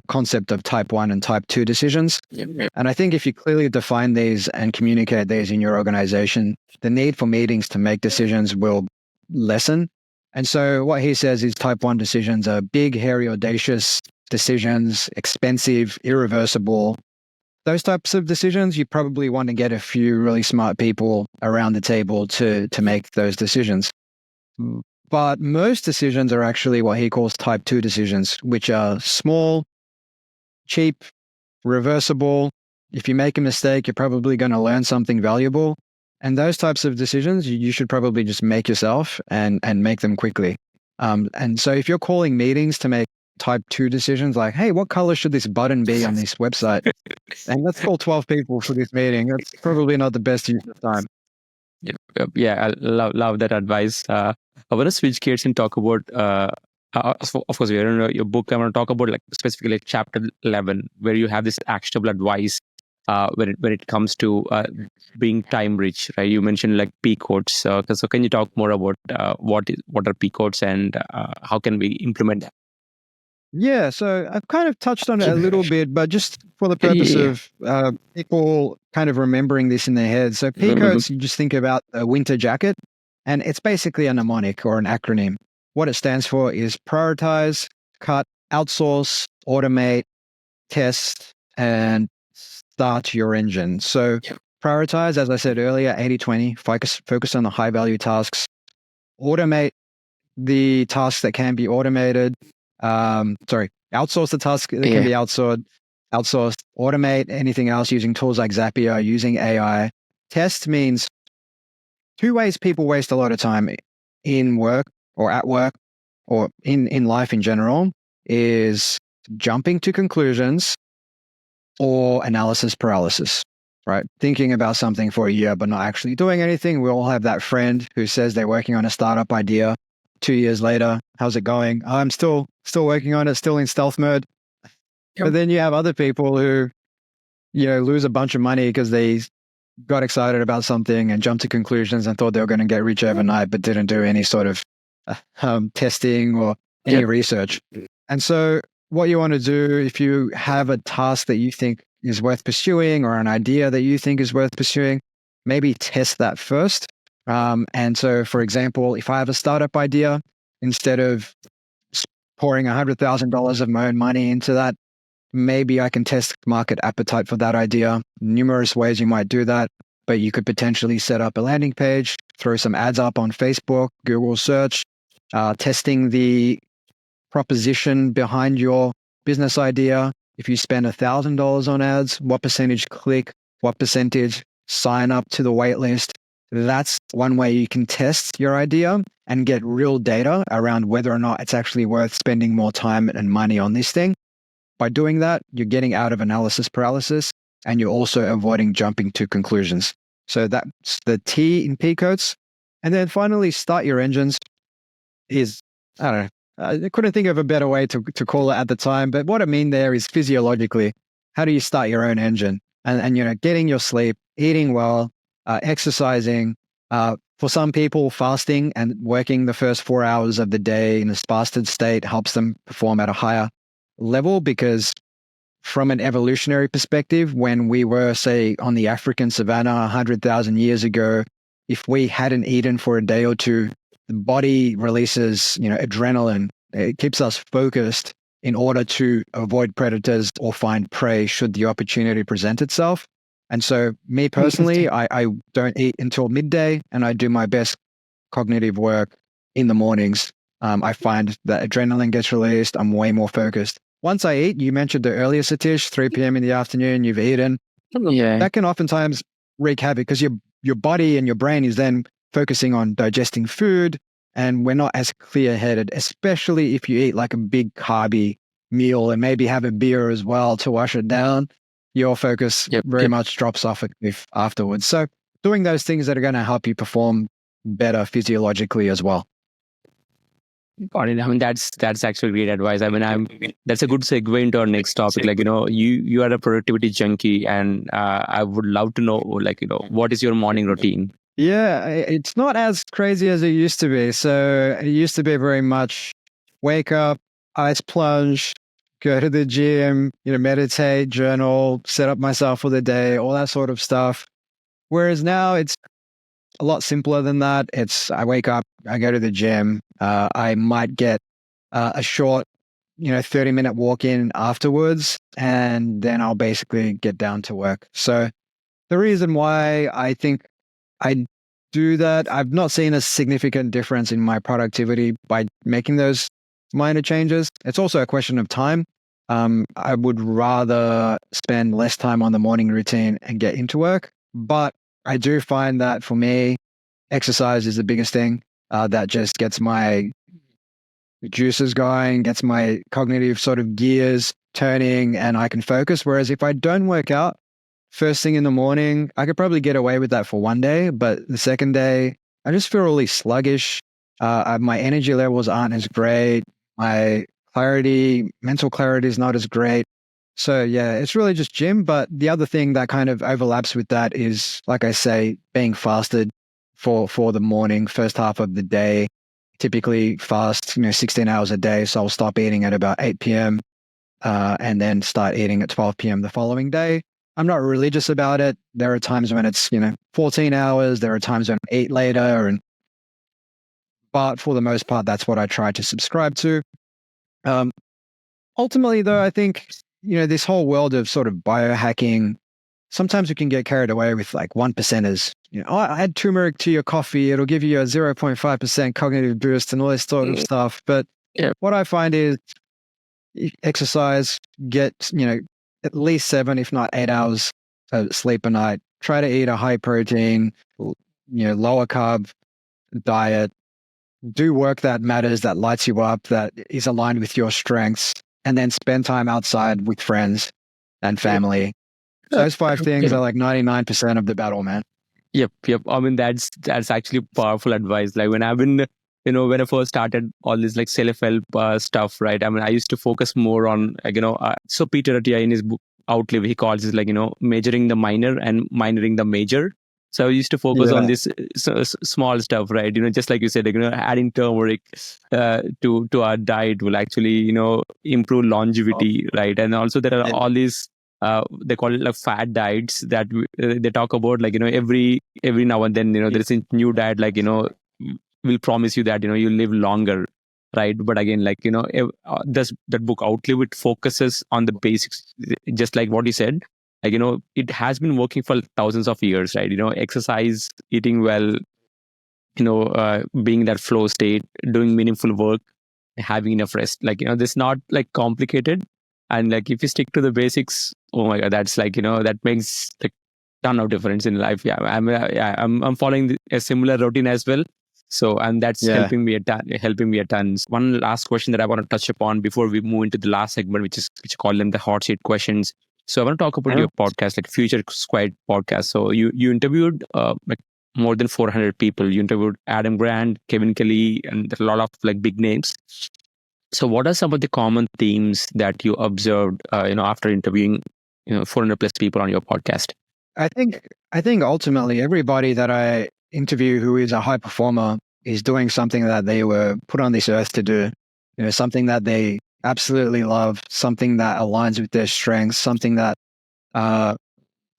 [SPEAKER 1] concept of type 1 and type 2 decisions.
[SPEAKER 2] Yep.
[SPEAKER 1] And I think if you clearly define these and communicate these in your organization, the need for meetings to make decisions will lessen. And so what he says is type 1 decisions are big, hairy, audacious decisions, expensive, irreversible. Those types of decisions, you probably want to get a few really smart people around the table to make those decisions. But most decisions are actually what he calls type 2 decisions, which are small, cheap, reversible. If you make a mistake, you're probably going to learn something valuable. And those types of decisions, you should probably just make yourself and make them quickly. And so if you're calling meetings to make type 2 decisions, like, hey, what color should this button be on this website? And let's call 12 people for this meeting. That's probably not the best use of time.
[SPEAKER 2] Yeah, I love that advice. I want to switch gears and talk about, of course, we're in your book. I want to talk about specifically chapter 11, where you have this actionable advice when it comes to being time rich, right? You mentioned P codes. So can you talk more about what are P codes and how can we implement that?
[SPEAKER 1] Yeah, so I've kind of touched on it a little bit, but just for the purpose of people kind of remembering this in their heads. So P codes, you just think about a winter jacket, and it's basically a mnemonic or an acronym. What it stands for is prioritize, cut, outsource, automate, test, and start your engine. So prioritize, as I said earlier, 80-20, focus on the high value tasks, automate the tasks that can be automated. Outsource the task that can be outsourced, automate anything else using tools like Zapier, using AI. Test means 2 ways people waste a lot of time in work or at work or in life in general is jumping to conclusions or analysis paralysis, right? Thinking about something for a year, but not actually doing anything. We all have that friend who says they're working on a startup idea. 2 years later, how's it going? I'm still working on it, still in stealth mode.
[SPEAKER 2] Yep.
[SPEAKER 1] But then you have other people who, lose a bunch of money because they got excited about something and jumped to conclusions and thought they were going to get rich overnight, but didn't do any sort of testing or any research. And so what you want to do, if you have a task that you think is worth pursuing or an idea that you think is worth pursuing, maybe test that first. And so, for example, if I have a startup idea, instead of pouring $100,000 of my own money into that, maybe I can test market appetite for that idea. Numerous ways you might do that, but you could potentially set up a landing page, throw some ads up on Facebook, Google search, testing the proposition behind your business idea. If you spend $1,000 on ads, what percentage click, what percentage sign up to the wait list? That's one way you can test your idea and get real data around whether or not it's actually worth spending more time and money on this thing. By doing that, you're getting out of analysis paralysis and you're also avoiding jumping to conclusions. So that's the T in P codes. And then finally, start your engines is, I don't know, I couldn't think of a better way to call it at the time, but what I mean there is physiologically, how do you start your own engine? And getting your sleep, eating well, exercising, for some people, fasting and working the first 4 hours of the day in a fasted state helps them perform at a higher level, because from an evolutionary perspective, when we were, say, on the African savannah 100,000 years ago, if we hadn't eaten for a day or two, the body releases, adrenaline. It keeps us focused in order to avoid predators or find prey should the opportunity present itself. And so me personally, I don't eat until midday and I do my best cognitive work in the mornings. I find that adrenaline gets released. I'm way more focused. Once I eat, you mentioned it earlier, Satish, 3 p.m. in the afternoon, you've eaten.
[SPEAKER 2] Yeah.
[SPEAKER 1] That can oftentimes wreak havoc because your body and your brain is then focusing on digesting food, and we're not as clear-headed, especially if you eat like a big carby meal and maybe have a beer as well to wash it down. Your focus very much drops off afterwards. So doing those things that are going to help you perform better physiologically as well.
[SPEAKER 2] Got it. I mean, that's actually great advice. I mean, that's a good segue into our next topic. Like, you are a productivity junkie, and I would love to know, what is your morning routine?
[SPEAKER 1] Yeah, it's not as crazy as it used to be. So it used to be very much wake up, ice plunge, go to the gym, meditate, journal, set up myself for the day, all that sort of stuff. Whereas now it's a lot simpler than that. I wake up, I go to the gym, I might get a short, 30-minute walk in afterwards, and then I'll basically get down to work. So the reason why I think I do that, I've not seen a significant difference in my productivity by making those minor changes. It's also a question of time. I would rather spend less time on the morning routine and get into work, but I do find that for me, exercise is the biggest thing that just gets my juices going, gets my cognitive sort of gears turning, and I can focus. Whereas if I don't work out first thing in the morning, I could probably get away with that for one day, but the second day, I just feel really sluggish. My energy levels aren't as great. My mental clarity is not as great. So yeah, it's really just gym. But the other thing that kind of overlaps with that is, like I say, being fasted for the morning, first half of the day. Typically fast, 16 hours a day. So I'll stop eating at about 8 p.m. And then start eating at 12 p.m. the following day. I'm not religious about it. There are times when it's, 14 hours. There are times when I eat later. But for the most part, that's what I try to subscribe to. Ultimately, though, I think, this whole world of sort of biohacking, sometimes we can get carried away with like 1%ers. Add turmeric to your coffee. It'll give you a 0.5% cognitive boost and all this sort of stuff. But what I find is exercise, get, at least 7, if not 8 hours of sleep a night. Try to eat a high protein, lower carb diet. Do work that matters, that lights you up, that is aligned with your strengths, and then spend time outside with friends. and family. Those 5 things are like 99% of the battle, man.
[SPEAKER 2] Yep. I mean, that's actually powerful advice. Like when I've been, when I first started all this like self-help stuff, right? I mean, I used to focus more on like, so Peter Attia in his book Outlive, he calls it like, majoring the minor and minoring the major. So I used to focus on this small stuff, right? Just like you said, like, adding turmeric to our diet will actually, improve longevity, right? And also there are all these they call it like fad diets that they talk about, like every now and then there is a new diet, like will promise you that you live longer, right? But again, like that book Outlive, it focuses on the basics, just like what you said. Like it has been working for thousands of years, right? Exercise, eating well, being in that flow state, doing meaningful work, having enough rest. Like this not like complicated. And like if you stick to the basics, oh my god, that's like that makes like ton of difference in life. Yeah, I'm following a similar routine as well. So and that's helping me a ton. One last question that I want to touch upon before we move into the last segment, which call them the Hotseat Questions. So I want to talk about your podcast, like Future Squad podcast. So you interviewed like more than 400 people. You interviewed Adam Grant, Kevin Kelly, and a lot of like big names. So what are some of the common themes that you observed, after interviewing, 400 plus people on your podcast?
[SPEAKER 1] I think ultimately everybody that I interview who is a high performer is doing something that they were put on this earth to do. Something that they absolutely love, something that aligns with their strengths, something that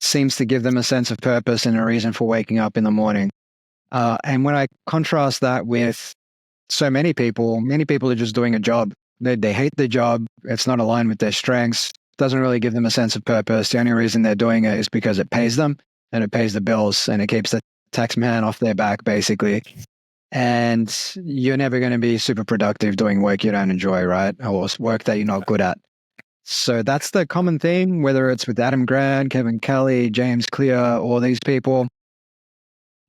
[SPEAKER 1] seems to give them a sense of purpose and a reason for waking up in the morning. And when I contrast that with so many people are just doing a job. They hate the job. It's not aligned with their strengths. Doesn't really give them a sense of purpose. The only reason they're doing it is because it pays them and it pays the bills and it keeps the tax man off their back, basically. And you're never going to be super productive doing work you don't enjoy, right? Or work that you're not good at. So that's the common theme, whether it's with Adam Grant, Kevin Kelly, James Clear, all these people.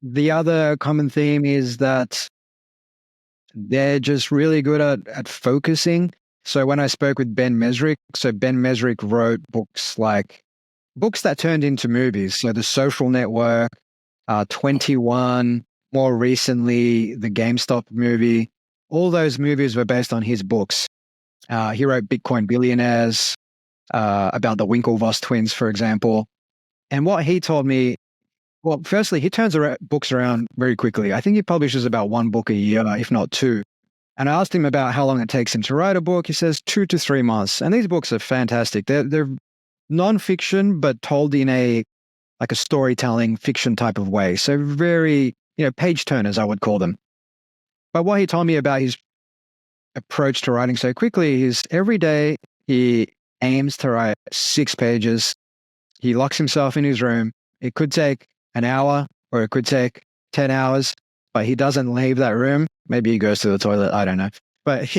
[SPEAKER 1] The other common theme is that they're just really good at focusing. So when I spoke with Ben Mesrick, Ben Mesrick wrote books that turned into movies. So The Social Network, 21, more recently, the GameStop movie. All those movies were based on his books. He wrote Bitcoin Billionaires, about the Winklevoss twins, for example. And what he told me, well, firstly, he turns books around very quickly. I think he publishes about one book a year, if not two. And I asked him about how long it takes him to write a book. He says 2 to 3 months. And these books are fantastic. They're non-fiction, but told in a storytelling fiction type of way. So very, page turners, I would call them. But what he told me about his approach to writing so quickly is every day he aims to write 6 pages. He locks himself in his room. It could take an hour or it could take 10 hours, but he doesn't leave that room. Maybe he goes to the toilet. I don't know. But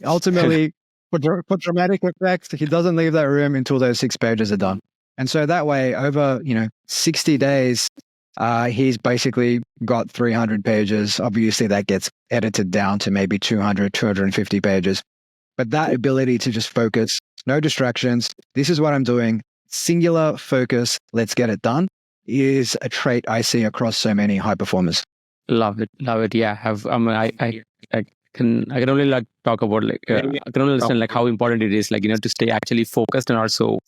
[SPEAKER 1] ultimately, for dramatic effect, he doesn't leave that room until those 6 pages are done. And so that way, over 60 days, he's basically got 300 pages. Obviously, that gets edited down to maybe 200, 250 pages. But that ability to just focus, no distractions, this is what I'm doing, singular focus, let's get it done, is a trait I see across so many high performers.
[SPEAKER 2] Love it. Yeah, I can only like talk about I can only understand like how important it is, like to stay actually focused and also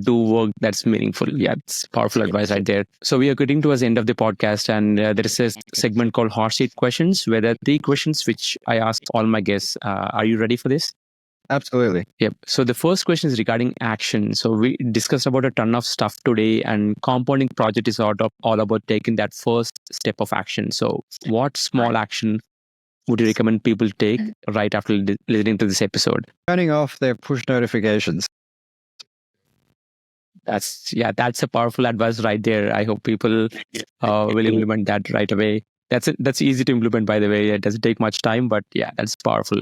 [SPEAKER 2] do work that's meaningful. Yeah, it's powerful advice right there. So we are getting towards the end of the podcast, and there is a segment called Hotseat Questions, where there are 3 questions which I ask all my guests. Are you ready for this?
[SPEAKER 1] Absolutely.
[SPEAKER 2] Yep. So the first question is regarding action. So we discussed about a ton of stuff today, and compounding project is all about taking that first step of action. So what small action would you recommend people take right after listening to this episode?
[SPEAKER 1] Turning off their push notifications.
[SPEAKER 2] That's a powerful advice right there. I hope people will implement that right away. That's easy to implement, by the way. It doesn't take much time, but yeah, that's powerful.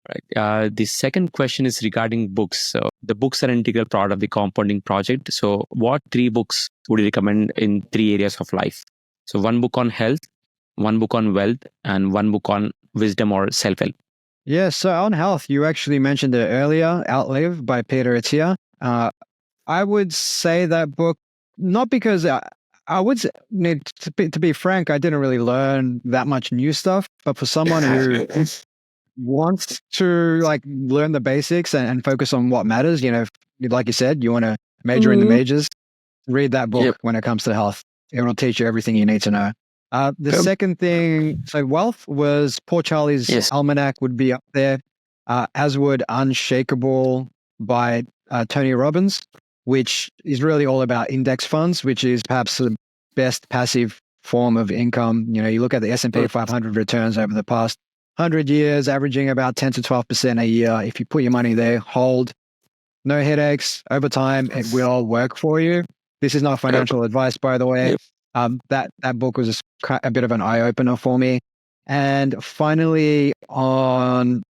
[SPEAKER 2] Right. The second question is regarding books. So the books are an integral part of the compounding project. So what 3 books would you recommend in 3 areas of life? So 1 book on health, 1 book on wealth, and 1 book on wisdom or self-help.
[SPEAKER 1] Yeah, so on health, you actually mentioned it earlier, Outlive by Peter Attia. I would say that book, not because I would need to be frank, I didn't really learn that much new stuff, but for someone who wants to like learn the basics and focus on what matters, like you said, you want to major in the majors, read that book when it comes to health. It will teach you everything you need to know. The second thing, so wealth was Poor Charlie's Almanac would be up there, as would Unshakable by Tony Robbins, which is really all about index funds, which is perhaps the best passive form of income. You look at the S&P 500 returns over the past 100 years, averaging about 10 to 12% a year. If you put your money there, hold, no headaches, over time, it will work for you. This is not financial advice, by the way. That book was a bit of an eye-opener for me. And finally, on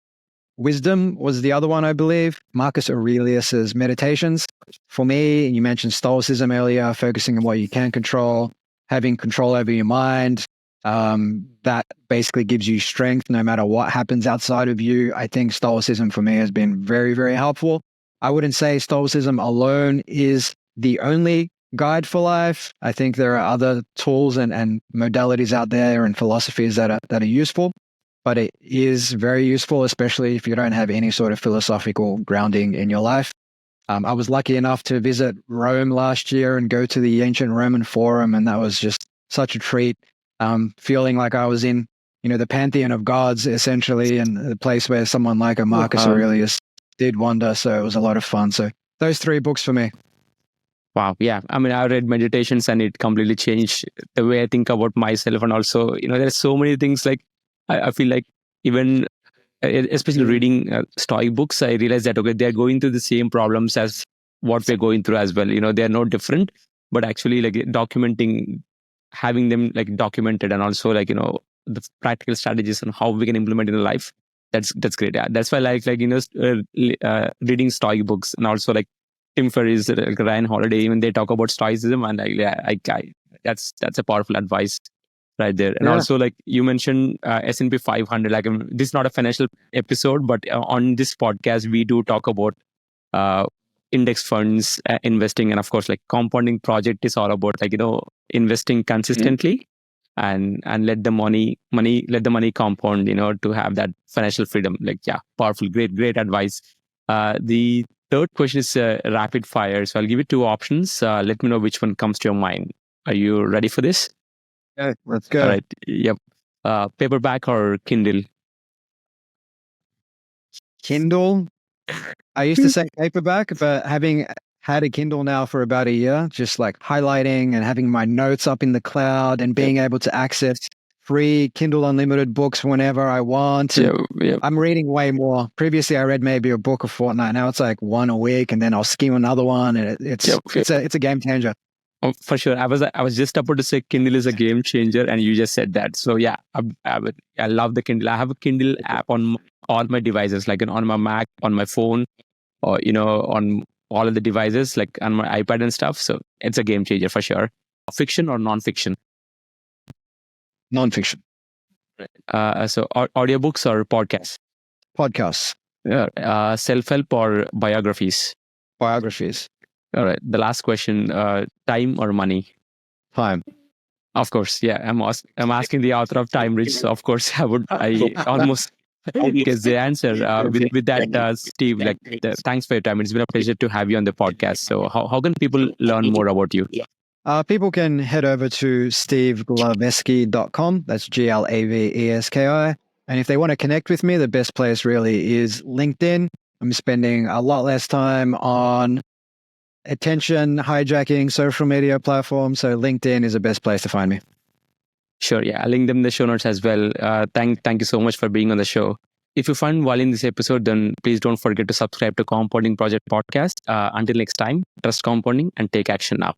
[SPEAKER 1] wisdom was the other one, I believe. Marcus Aurelius's Meditations. For me, you mentioned Stoicism earlier, focusing on what you can control, having control over your mind. That basically gives you strength no matter what happens outside of you. I think Stoicism for me has been very, very helpful. I wouldn't say Stoicism alone is the only guide for life. I think there are other tools and modalities out there and philosophies that are useful, but it is very useful, especially if you don't have any sort of philosophical grounding in your life. I was lucky enough to visit Rome last year and go to the ancient Roman Forum, and that was just such a treat. Feeling like I was in, the pantheon of gods, essentially, and the place where someone like a Marcus Aurelius did wonder. So it was a lot of fun. So those 3 books for me.
[SPEAKER 2] Wow. Yeah. I mean, I read Meditations and it completely changed the way I think about myself. And also, there's so many things like I feel like even, especially reading Stoic books, I realized that, okay, they're going through the same problems as what we're going through as well. They're no different, but actually like documenting, having them like documented and also like, the practical strategies and how we can implement in life. That's great. Yeah. That's why I like, reading Stoic books and also like Tim Ferriss, like Ryan Holiday, even they talk about Stoicism, and that's a powerful advice right there. And also, like you mentioned, S&P 500. Like this is not a financial episode, but on this podcast we do talk about index funds, investing, and of course, like compounding project is all about like investing consistently and let the money compound. To have that financial freedom. Like powerful, great advice. The third question is rapid fire. So I'll give you 2 options. Let me know which one comes to your mind. Are you ready for this?
[SPEAKER 1] Yeah, let's go.
[SPEAKER 2] All right. Yep. Paperback or Kindle?
[SPEAKER 1] Kindle. I used to say paperback, but having had a Kindle now for about a year, just like highlighting and having my notes up in the cloud and being able to access free Kindle Unlimited books whenever I want. I'm reading way more. Previously, I read maybe a book a fortnight. Now it's like 1 a week, and then I'll skim another one, and it's a game changer.
[SPEAKER 2] Oh, for sure. I was just about to say Kindle is a game changer, and you just said that. So yeah, I love the Kindle. I have a Kindle app on all my devices, like on my Mac, on my phone, or on all of the devices, like on my iPad and stuff. So it's a game changer for sure. Fiction or non-fiction?
[SPEAKER 1] Non-fiction.
[SPEAKER 2] So audiobooks or podcasts?
[SPEAKER 1] Podcasts.
[SPEAKER 2] Yeah. Self-help or biographies?
[SPEAKER 1] Biographies.
[SPEAKER 2] All right. The last question, time or money?
[SPEAKER 1] Time.
[SPEAKER 2] Of course. Yeah. I'm asking the author of Time Rich. So of course I almost guess the answer. With that, Steve, thanks for your time. It's been a pleasure to have you on the podcast. So how can people learn more about you?
[SPEAKER 1] People can head over to steveglaveski.com. That's Glaveski. And if they want to connect with me, the best place really is LinkedIn. I'm spending a lot less time on attention hijacking social media platforms. So LinkedIn is the best place to find me.
[SPEAKER 2] Sure. Yeah. I'll link them in the show notes as well. Thank you so much for being on the show. If you find value in this episode, then please don't forget to subscribe to Compounding Project Podcast. Until next time, trust compounding and take action now.